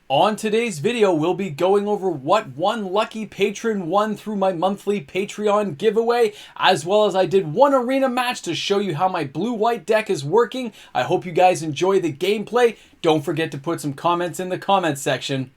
On today's video, we'll be going over what one lucky patron won through my monthly Patreon giveaway, as well as I did one arena match to show you how my blue-white deck is working. I hope you guys enjoy the gameplay. Don't forget to put some comments in the comments section.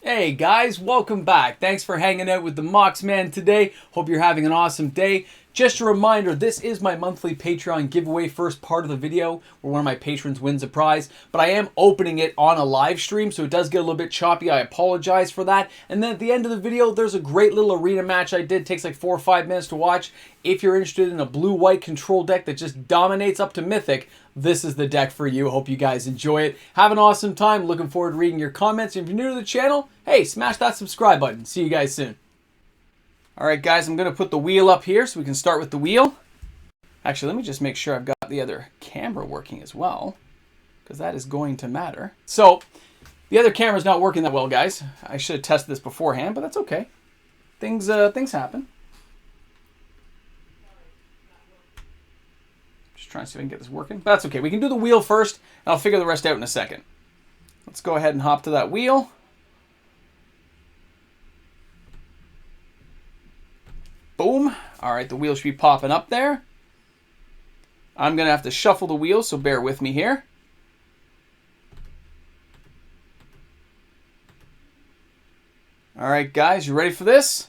Hey guys, welcome back. Thanks for hanging out with the Moxman today. Hope you're having an awesome day. Just a reminder, this is my monthly Patreon giveaway, first part of the video where one of my patrons wins a prize, but I am opening it on a live stream, so it does get a little bit choppy. I apologize for that. And then at the end of the video, there's a great little arena match I did. It takes like 4 or 5 minutes to watch. If you're interested in a blue-white control deck that just dominates up to Mythic, this is the deck for you. Hope you guys enjoy it. Have an awesome time. Looking forward to reading your comments. If you're new to the channel, hey, smash that subscribe button. See you guys soon. Alright guys, I'm going to put the wheel up here so we can start with the wheel. Actually, let me just make sure I've got the other camera working as well, because that is going to matter. So, the other camera's not working that well, guys. I should have tested this beforehand, but that's okay. Things happen. Just trying to see if I can get this working. But that's okay. We can do the wheel first, and I'll figure the rest out in a second. Let's go ahead and hop to that wheel. Boom. All right, the wheel should be popping up there. I'm going to have to shuffle the wheel, so bear with me here. All right, guys, you ready for this?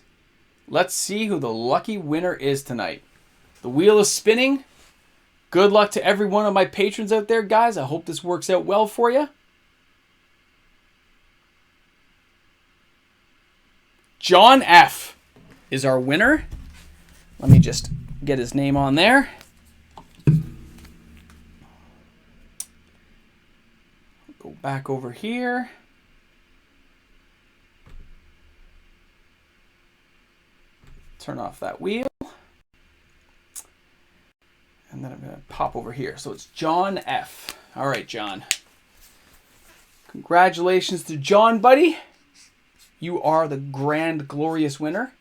Let's see who the lucky winner is tonight. The wheel is spinning. Good luck to every one of my patrons out there, guys. I hope this works out well for you. John F. is our winner. Let me just get his name on there. Go back over here. Turn off that wheel. And then I'm going to pop over here. So it's John F. All right, John. Congratulations to John, buddy. You are the grand, glorious winner.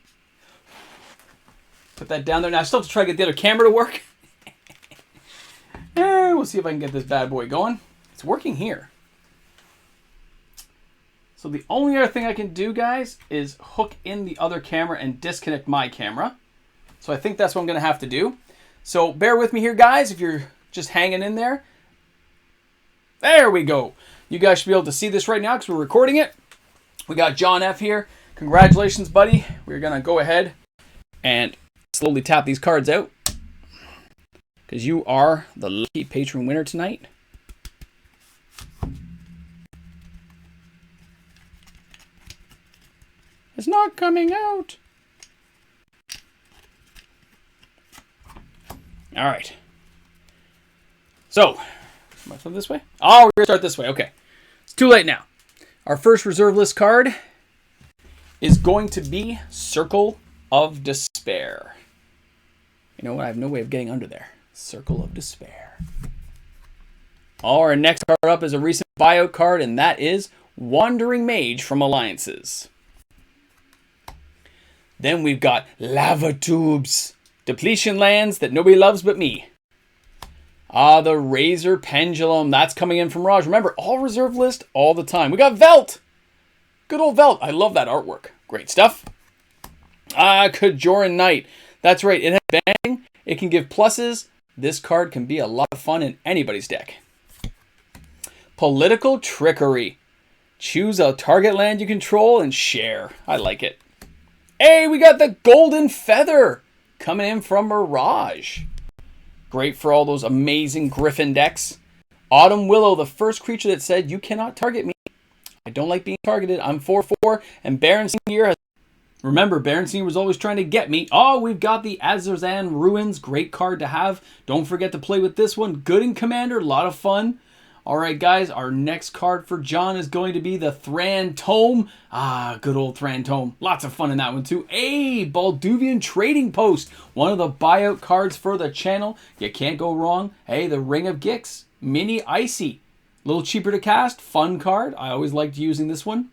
Put that down there. Now I still have to try to get the other camera to work. We'll see if I can get this bad boy going. It's working here. So the only other thing I can do, guys, is hook in the other camera and disconnect my camera. So I think that's what I'm going to have to do. So bear with me here, guys, if you're just hanging in there. There we go. You guys should be able to see this right now because we're recording it. We got John F here. Congratulations, buddy. We're going to go ahead and slowly tap these cards out because you are the lucky patron winner tonight. It's not coming out. All right. So, am I flipping this way? Oh, we're going to start this way. Okay. It's too late now. Our first reserve list card is going to be Circle of Despair. You know what? I have no way of getting under there. Circle of Despair. Our next card up is a recent buyout card, and that is Wandering Mage from Alliances. Then we've got Lava Tubes. Depletion lands that nobody loves but me. The Razor Pendulum. That's coming in from Raj. Remember, all reserve list all the time. We got Velt. Good old Velt. I love that artwork. Great stuff. Kajoran Knight. That's right. It has bang. It can give pluses. This card can be a lot of fun in anybody's deck. Political Trickery. Choose a target land you control and share. I like it. Hey, we got the Golden Feather coming in from Mirage. Great for all those amazing Griffin decks. Autumn Willow, the first creature that said, you cannot target me. I don't like being targeted. I'm 4/4. And Baron Senior has... Remember, Baron Senior was always trying to get me. Oh, we've got the Azarzan Ruins. Great card to have. Don't forget to play with this one. Good in Commander. A lot of fun. All right, guys. Our next card for John is going to be the Thran Tome. Good old Thran Tome. Lots of fun in that one, too. Hey, Balduvian Trading Post. One of the buyout cards for the channel. You can't go wrong. Hey, the Ring of Gix. Mini Icy. A little cheaper to cast. Fun card. I always liked using this one.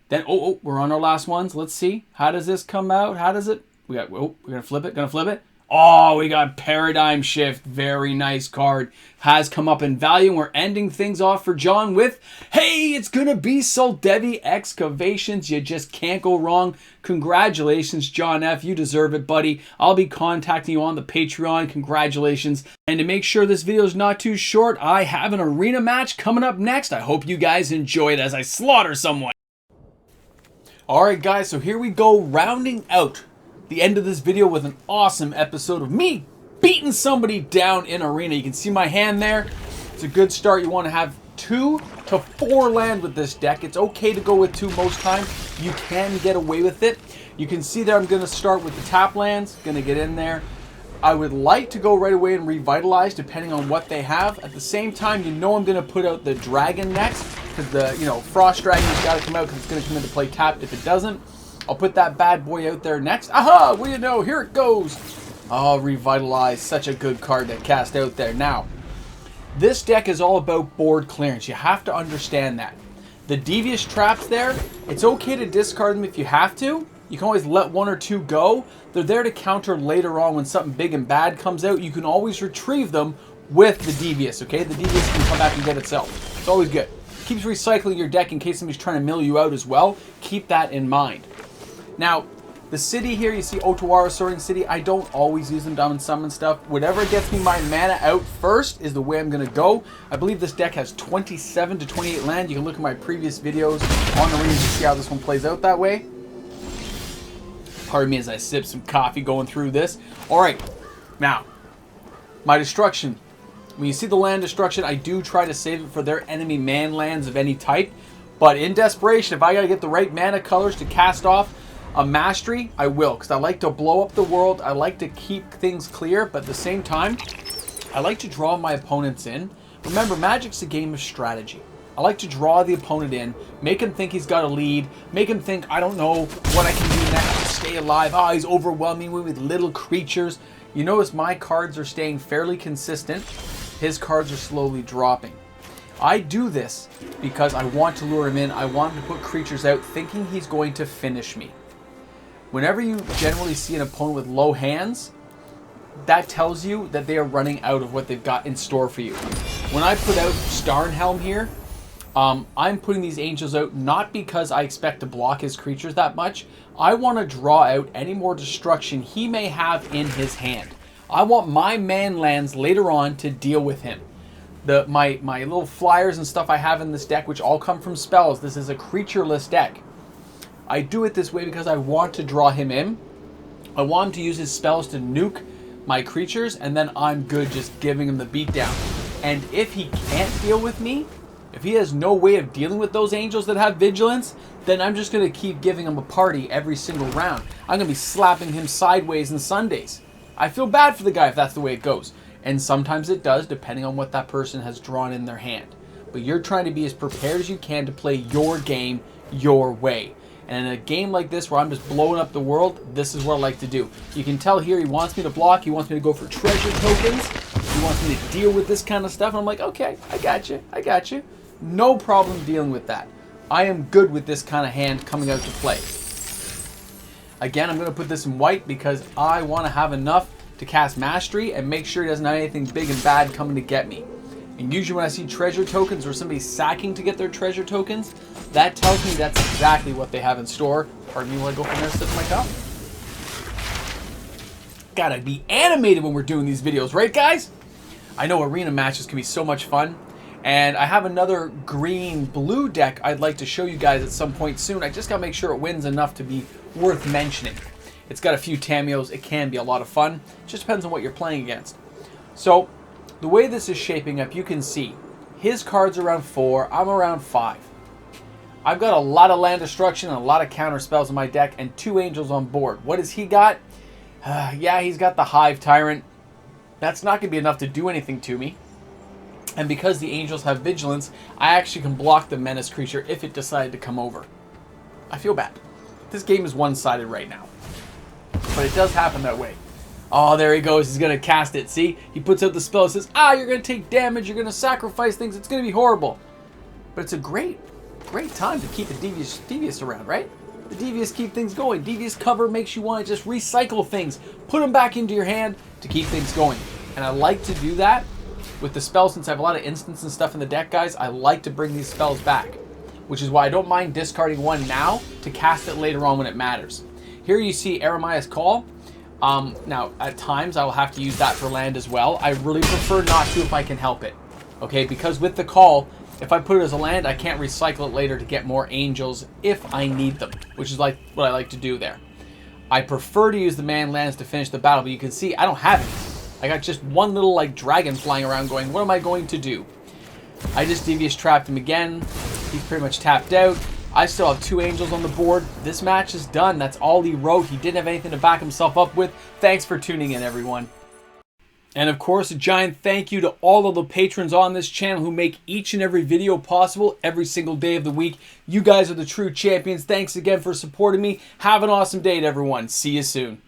Then, we're on our last ones. Let's see. How does this come out? How does it? We're going to flip it. Oh, we got Paradigm Shift. Very nice card. Has come up in value. We're ending things off for John with, hey, it's going to be Soldevi Excavations. You just can't go wrong. Congratulations, John F. You deserve it, buddy. I'll be contacting you on the Patreon. Congratulations. And to make sure this video is not too short, I have an arena match coming up next. I hope you guys enjoy it as I slaughter someone. Alright, guys, so here we go, rounding out the end of this video with an awesome episode of me beating somebody down in arena. You can see my hand there. It's a good start. You want to have 2 to 4 land with this deck. It's okay to go with 2 most times. You can get away with it. You can see that I'm going to start with the tap lands. Going to get in there. I would like to go right away and revitalize depending on what they have. At the same time, you know I'm going to put out the dragon next because the frost dragon's got to come out because it's going to come into play tapped if it doesn't. I'll put that bad boy out there next. Aha! What do you know? Here it goes. Oh, Revitalize. Such a good card to cast out there. Now, this deck is all about board clearance. You have to understand that. The Devious Traps there, it's okay to discard them if you have to. You can always let 1 or 2 go. They're there to counter later on when something big and bad comes out. You can always retrieve them with the Devious, okay? The Devious can come back and get itself. It's always good. Keeps recycling your deck in case somebody's trying to mill you out as well. Keep that in mind. Now, the city here, you see Otawara Soaring City. I don't always use them down in summon stuff. Whatever gets me my mana out first is the way I'm going to go. I believe this deck has 27 to 28 land. You can look at my previous videos on the range to see how this one plays out that way. Pardon me as I sip some coffee going through this. Alright, now, my destruction. When you see the land destruction, I do try to save it for their enemy man lands of any type. But in desperation, if I got to get the right mana colors to cast off a mastery, I will, because I like to blow up the world. I like to keep things clear, but at the same time, I like to draw my opponents in. Remember, Magic's a game of strategy. I like to draw the opponent in, make him think he's got a lead, make him think, I don't know what I can do next to stay alive. Oh, he's overwhelming me with little creatures. You notice my cards are staying fairly consistent. His cards are slowly dropping. I do this because I want to lure him in. I want him to put creatures out thinking he's going to finish me. Whenever you generally see an opponent with low hands, that tells you that they are running out of what they've got in store for you. When I put out Starnhelm here, I'm putting these angels out not because I expect to block his creatures that much. I want to draw out any more destruction he may have in his hand. I want my man lands later on to deal with him. My little flyers and stuff I have in this deck, which all come from spells. This is a creatureless deck. I do it this way because I want to draw him in. I want him to use his spells to nuke my creatures, and then I'm good just giving him the beatdown. And if he can't deal with me, if he has no way of dealing with those angels that have vigilance, then I'm just going to keep giving him a party every single round. I'm going to be slapping him sideways and Sundays. I feel bad for the guy if that's the way it goes. And sometimes it does, depending on what that person has drawn in their hand. But you're trying to be as prepared as you can to play your game your way. And in a game like this where I'm just blowing up the world, this is what I like to do. You can tell here he wants me to block. He wants me to go for treasure tokens. He wants me to deal with this kind of stuff. And I'm like, okay, I got you. I got you. No problem dealing with that. I am good with this kind of hand coming out to play. Again, I'm going to put this in white because I want to have enough to cast Mastery and make sure he doesn't have anything big and bad coming to get me. And usually when I see treasure tokens or somebody's sacking to get their treasure tokens, that tells me that's exactly what they have in store. Pardon me while I go from there and sip my cup. Gotta be animated when we're doing these videos, right guys? I know arena matches can be so much fun. And I have another green-blue deck I'd like to show you guys at some point soon. I just gotta make sure it wins enough to be worth mentioning. It's got a few Tamios. It can be a lot of fun. It just depends on what you're playing against. So, the way this is shaping up, you can see his cards are around 4, I'm around 5. I've got a lot of land destruction and a lot of counter spells in my deck and 2 angels on board. What has he got? Yeah, he's got the Hive Tyrant. That's not going to be enough to do anything to me. And because the angels have vigilance, I actually can block the menace creature if it decided to come over. I feel bad. This game is one-sided right now. But it does happen that way. Oh, there he goes. He's going to cast it. See? He puts out the spell and says, you're going to take damage. You're going to sacrifice things. It's going to be horrible. But it's a great time to keep the Devious around, right? The Devious keep things going. Devious cover makes you want to just recycle things. Put them back into your hand. to keep things going. And I like to do that with the spells. Since I have a lot of instants and stuff in the deck, guys, I like to bring these spells back, which is why I don't mind discarding one now to cast it later on when it matters. Here you see Eremia's Call. Now, at times, I will have to use that for land as well. I really prefer not to if I can help it. Okay, because with the Call, if I put it as a land, I can't recycle it later to get more angels if I need them, which is like what I like to do there. I prefer to use the man lands to finish the battle, but you can see I don't have it. I got just one little like dragon flying around going, what am I going to do? I just Devious Trapped him again. He's pretty much tapped out. I still have 2 angels on the board. This match is done. That's all he wrote. He didn't have anything to back himself up with. Thanks for tuning in, everyone. And of course, a giant thank you to all of the patrons on this channel who make each and every video possible every single day of the week. You guys are the true champions. Thanks again for supporting me. Have an awesome day, everyone. See you soon.